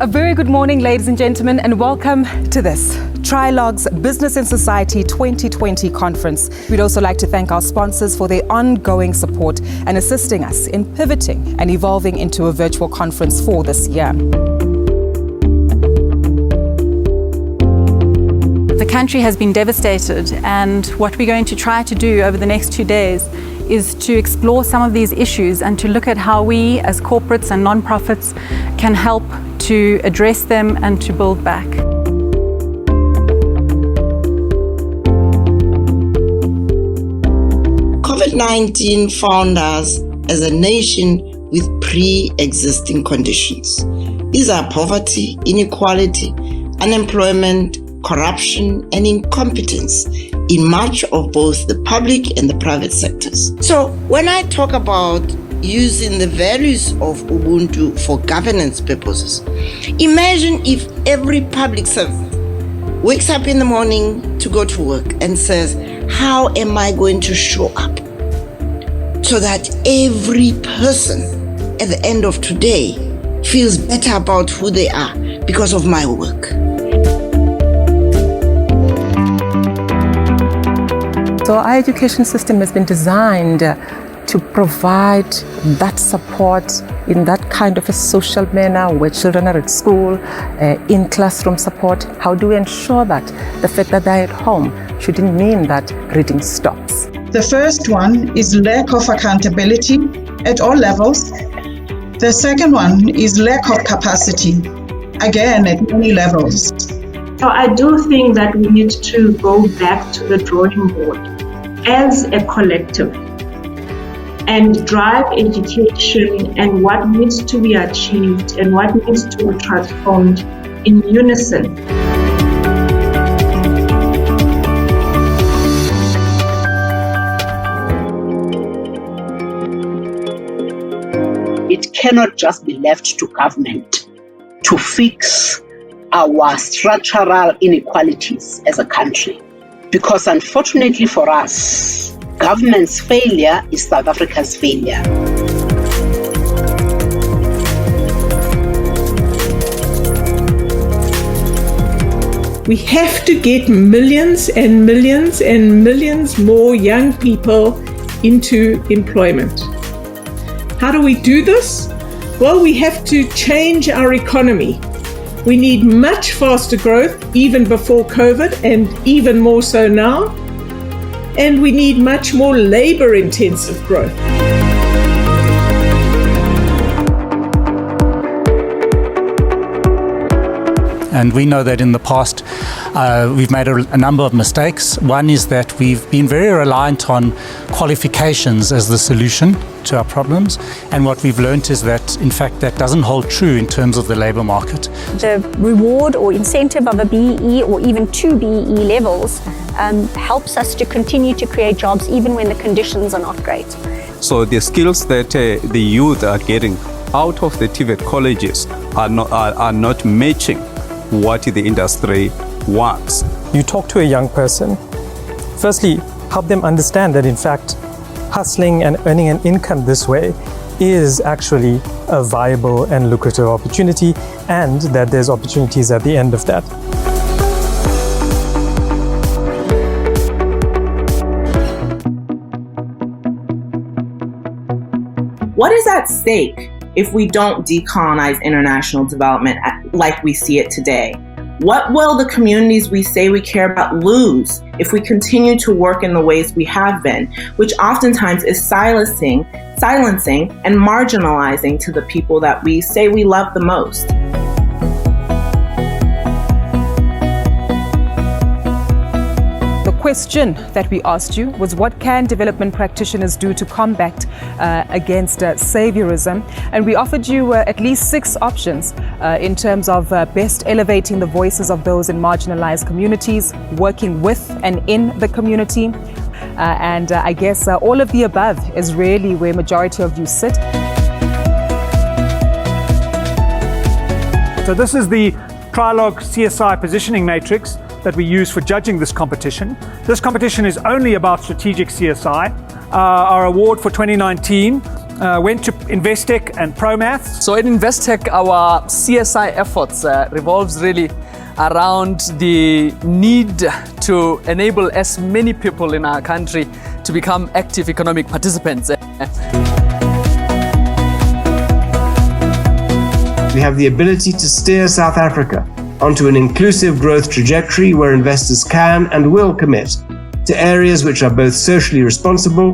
A very good morning, ladies and gentlemen, and welcome to this Trialogue's Business and Society 2020 conference. We'd also like to thank our sponsors for their ongoing support and assisting us in pivoting and evolving into a virtual conference for this year. The country has been devastated, and what we're going to try to do over the next 2 days is to explore some of these issues and to look at how we as corporates and non-profits can help to address them and to build back. COVID-19 found us as a nation with pre-existing conditions. These are poverty, inequality, unemployment, corruption, and incompetence in much of both the public and the private sectors. So when I talk about using the values of Ubuntu for governance purposes, imagine if every public servant wakes up in the morning to go to work and says, how am I going to show up so that every person at the end of today feels better about who they are because of my work? So our education system has been designed to provide that support in that kind of a social manner where children are at school, in classroom support. How do we ensure that the fact that they're at home shouldn't mean that reading stops? The first one is lack of accountability at all levels. The second one is lack of capacity, again at many levels. So I do think that we need to go back to the drawing board as a collective and drive education and what needs to be achieved and what needs to be transformed in unison. It cannot just be left to government to fix our structural inequalities as a country. Because unfortunately for us, government's failure is South Africa's failure. We have to get millions and millions and millions more young people into employment. How do we do this? Well, we have to change our economy. We need much faster growth, even before COVID, and even more so now. And we need much more labor-intensive growth. And we know that in the past, we've made a number of mistakes. One is that we've been very reliant on qualifications as the solution to our problems. And what we've learned is that, in fact, that doesn't hold true in terms of the labour market. The reward or incentive of a BE or even 2 BE levels helps us to continue to create jobs even when the conditions are not great. So the skills that the youth are getting out of the TVET colleges are not matching what the industry wants. You talk to a young person, firstly, help them understand that in fact, hustling and earning an income this way is actually a viable and lucrative opportunity, and that there's opportunities at the end of that. What is at stake if we don't decolonize international development like we see it today? What will the communities we say we care about lose if we continue to work in the ways we have been, which oftentimes is silencing and marginalizing to the people that we say we love the most? The question that we asked you was, what can development practitioners do to combat against saviorism? And we offered you at least 6 options in terms of best elevating the voices of those in marginalized communities, working with and in the community. And I guess all of the above is really where majority of you sit. So this is the Trialogue CSI positioning matrix that we use for judging this competition. This competition is only about strategic CSI. Our award for 2019 went to Investec and ProMath. So at Investec, our CSI efforts revolves really around the need to enable as many people in our country to become active economic participants. We have the ability to steer South Africa onto an inclusive growth trajectory where investors can and will commit to areas which are both socially responsible,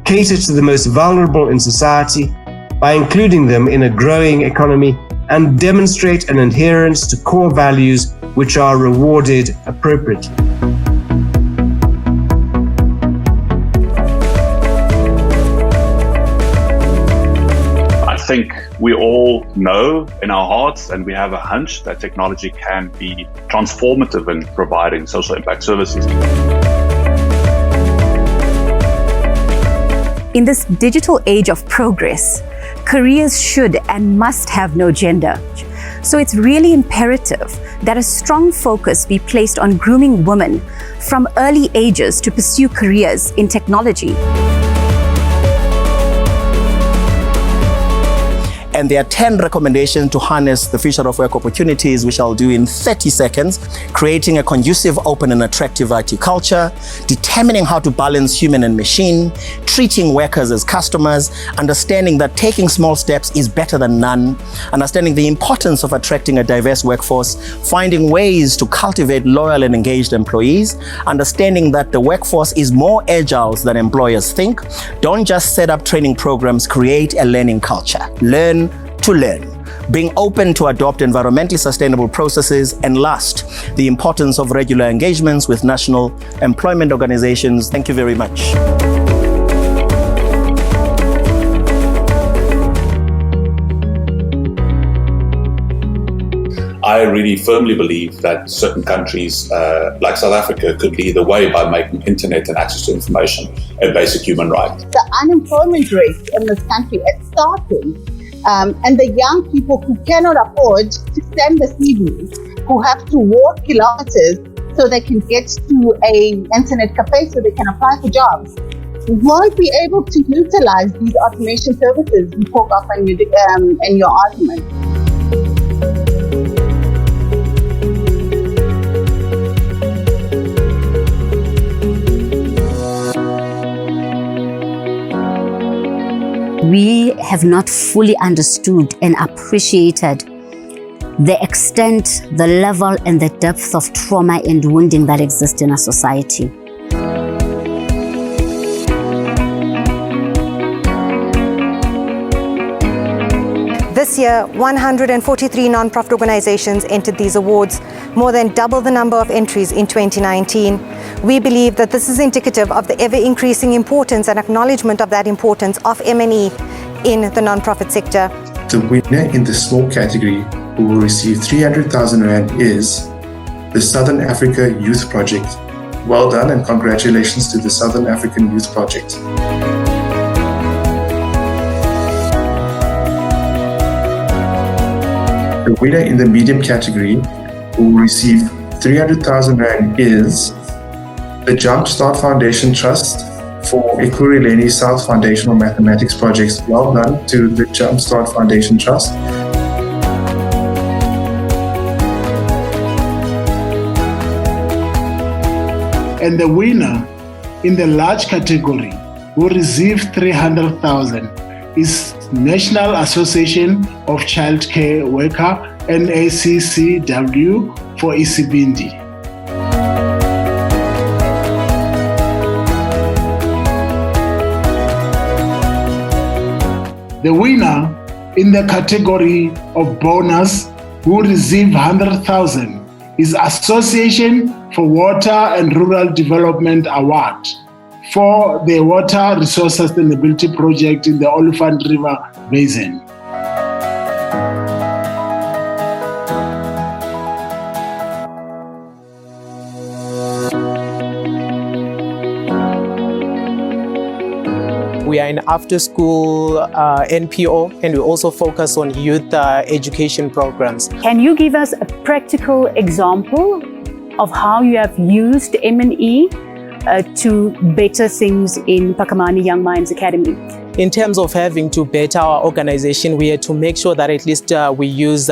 cater to the most vulnerable in society by including them in a growing economy, and demonstrate an adherence to core values which are rewarded appropriately. I think we all know in our hearts and we have a hunch that technology can be transformative in providing social impact services. In this digital age of progress, careers should and must have no gender. So it's really imperative that a strong focus be placed on grooming women from early ages to pursue careers in technology. And there are 10 recommendations to harness the future of work opportunities, which I'll do in 30 seconds. Creating a conducive, open and attractive IT culture, determining how to balance human and machine, treating workers as customers, understanding that taking small steps is better than none, understanding the importance of attracting a diverse workforce, finding ways to cultivate loyal and engaged employees, understanding that the workforce is more agile than employers think. Don't just set up training programs, create a learning culture. Learn to learn, being open to adopt environmentally sustainable processes, and last, the importance of regular engagements with national employment organizations. Thank you very much. I really firmly believe that certain countries like South Africa could lead the way by making internet and access to information a basic human right. The unemployment rate in this country is starting. And the young people who cannot afford to send the CVs, who have to walk kilometers so they can get to an internet cafe so they can apply for jobs, won't be able to utilize these automation services you spoke of in your argument. We have not fully understood and appreciated the extent, the level, and the depth of trauma and wounding that exists in our society. This year, 143 non-profit organizations entered these awards, more than double the number of entries in 2019. We believe that this is indicative of the ever-increasing importance and acknowledgement of that importance of M&E in the non-profit sector. The winner in the small category who will receive 300,000 Rand is the Southern Africa Youth Project. Well done and congratulations to the Southern African Youth Project. The winner in the medium category who will receive 300,000 Rand is the Jumpstart Foundation Trust for Ekurhuleni South Foundational Mathematics Projects. Well done to the Jumpstart Foundation Trust. And the winner in the large category who received 300,000 is National Association of Childcare Worker, NACCW, for Isibindi. The winner in the category of bonus who received 100,000 is Association for Water and Rural Development Award for the Water Resource Sustainability Project in the Oliphant River Basin. We are an after-school NPO, and we also focus on youth education programs. Can you give us a practical example of how you have used M&E to better things in Pakamani Young Minds Academy? in terms of having to better our organization, we had to make sure that at least we use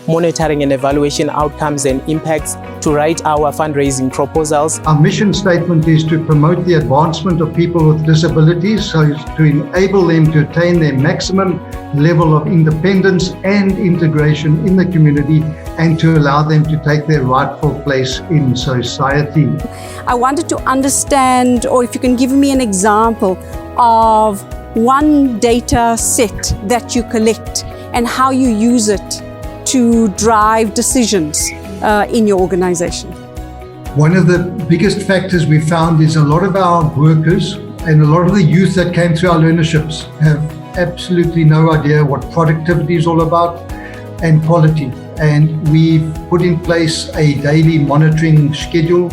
monitoring and evaluation outcomes and impacts to write our fundraising proposals. Our mission statement is to promote the advancement of people with disabilities, so as to enable them to attain their maximum level of independence and integration in the community, and to allow them to take their rightful place in society. I wanted to understand, or if you can give me an example of one data set that you collect and how you use it to drive decisions in your organization. One of the biggest factors we found is a lot of our workers and a lot of the youth that came through our learnerships have absolutely no idea what productivity is all about and quality. And we've put in place a daily monitoring schedule.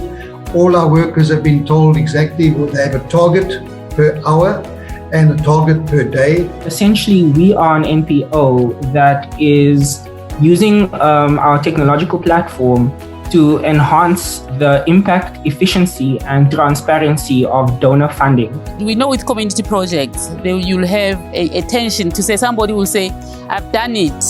All our workers have been told exactly what they have a target per hour and a target per day. Essentially, we are an NPO that is using our technological platform to enhance the impact, efficiency, and transparency of donor funding. We know with community projects, you'll have a tension to say, somebody will say, I've done it.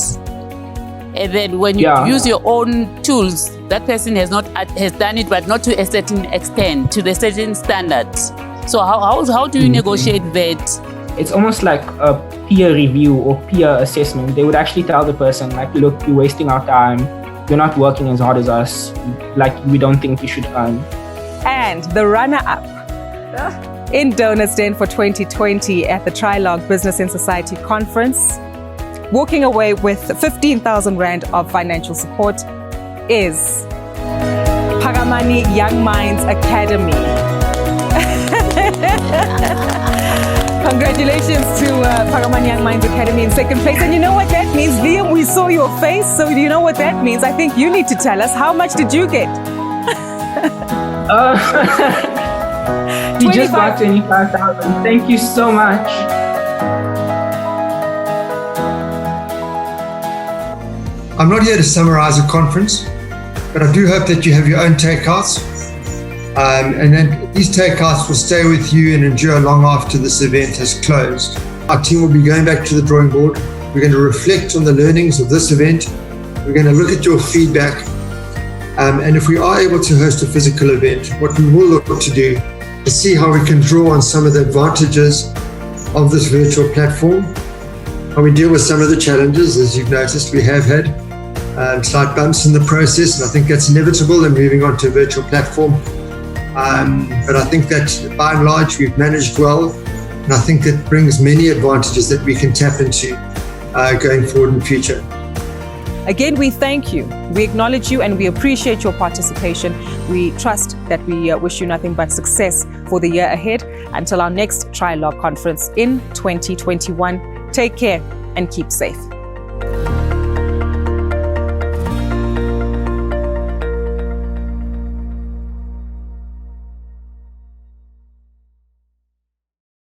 And then when you use your own tools, that person has done it, but not to a certain extent, to the certain standards. So how do you negotiate that? It's almost like a peer review or peer assessment. They would actually tell the person, like, look, you're wasting our time. You're not working as hard as us. Like, we don't think you should earn. And the runner-up in Donors Den for 2020 at the Trialogue Business and Society Conference, walking away with 15,000 Rand of financial support, is Phakamani Young Minds Academy. Congratulations to Phakamani Young Minds Academy in second place. And you know what that means? Liam, we saw your face, so you know what that means. I think you need to tell us, how much did you get? You just got 25,000. Thank you so much. I'm not here to summarize a conference, but I do hope that you have your own takeouts, and then these takeouts will stay with you and endure long after this event has closed. Our team will be going back to the drawing board. We're going to reflect on the learnings of this event. We're going to look at your feedback, and if we are able to host a physical event, what we will look to do is see how we can draw on some of the advantages of this virtual platform, how we deal with some of the challenges. As you've noticed, we have had slight bumps in the process, and I think that's inevitable in moving on to a virtual platform. But I think that by and large we've managed well, and I think that brings many advantages that we can tap into going forward in the future. Again, we thank you, we acknowledge you, and we appreciate your participation. We trust that we wish you nothing but success for the year ahead. Until our next Trialogue conference in 2021, take care and keep safe.